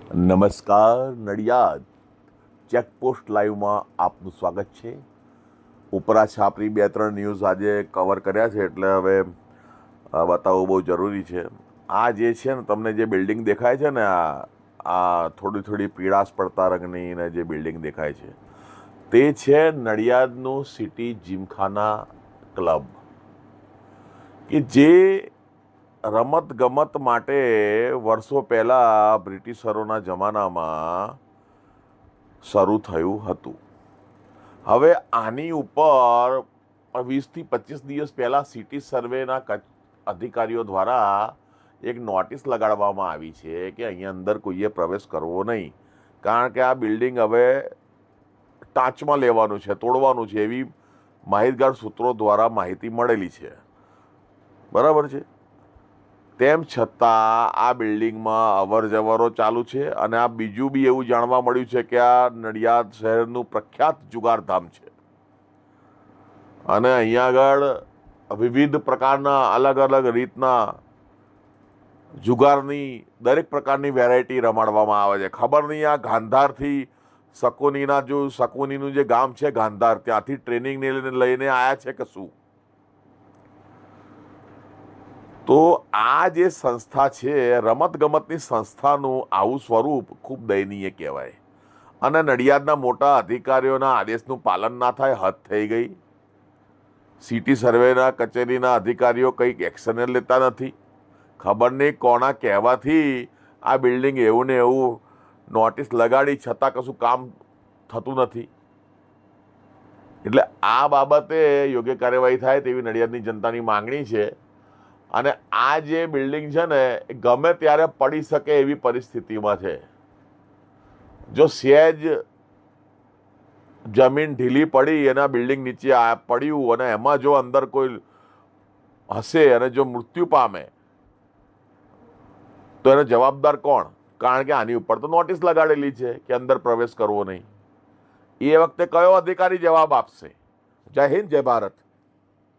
નમસ્કાર નડિયાદ ચેકપોસ્ટ લાઈવમાં આપનું સ્વાગત છે. ઉપરા છાપરી 2-3 ન્યૂઝ આજે કવર કર્યા છે એટલે હવે બતાવવું બહુ જરૂરી છે. આ જે છે ને તમને જે બિલ્ડિંગ દેખાય છે ને આ થોડી થોડી પીળાશ પડતા રંગની ને જે બિલ્ડિંગ દેખાય છે તે છે નડિયાદનું સિટી જીમખાના ક્લબ કે જે રમત ગમત માટે વર્ષો પહેલાં બ્રિટિશરોના જમાનામાં શરૂ થયું હતું. હવે આની ઉપર 20થી 25 દિવસ પહેલાં સિટી સર્વેના અધિકારીઓ દ્વારા એક નોટિસ લગાડવામાં આવી છે કે અહીંયા અંદર કોઈએ પ્રવેશ કરવો નહીં, કારણ કે આ બિલ્ડિંગ હવે ટાંચમાં લેવાનું છે, તોડવાનું છે, એવી માહિતગાર સૂત્રો દ્વારા માહિતી મળેલી છે. બરાબર છે. તેમ છતાં આ બિલ્ડિંગમાં અવર જવરો ચાલુ છે અને આ બીજું બી એવું જાણવા મળ્યું છે કે આ નડિયાદ શહેરનું પ્રખ્યાત જુગારધામ છે અને અહીંયા આગળ વિવિધ પ્રકારના અલગ અલગ રીતના જુગારની દરેક પ્રકારની વેરાયટી રમાડવામાં આવે છે. ખબર નહીં આ ગાંધારથી શકુનીનું જે ગામ છે ગાંધાર, ત્યાંથી ટ્રેનિંગ લઈને આવ્યા છે કે શું? તો આ જે સંસ્થા છે, રમતગમતની સંસ્થાનું આવું સ્વરૂપ ખૂબ દયનીય કહેવાય અને નડિયાદના મોટા અધિકારીઓના આદેશનું પાલન ના થાય, હદ થઈ ગઈ. સિટી સર્વેના કચેરીના અધિકારીઓ કંઈક એક્શન લેતા નથી. ખબર નહીં કોના કહેવાથી આ બિલ્ડિંગ એવું ને એવું નોટિસ લગાડી છતાં કશું કામ થતું નથી. એટલે આ બાબતે યોગ્ય કાર્યવાહી થાય તેવી નડિયાદની જનતાની માંગણી છે. અને આ જે બિલ્ડિંગ છે ને એ ગમે ત્યારે પડી શકે એવી પરિસ્થિતિમાં છે. જો સહેજ જમીન ઢીલી પડી એના બિલ્ડિંગ નીચે પડ્યું અને એમાં જો અંદર કોઈ હશે અને જો મૃત્યુ પામે તો એનો જવાબદાર કોણ? કારણ કે આની ઉપર તો નોટિસ લગાડેલી છે કે અંદર પ્રવેશ કરવો નહીં. એ વખતે કયો અધિકારી જવાબ આપશે? જય હિન્દ, જય ભારત.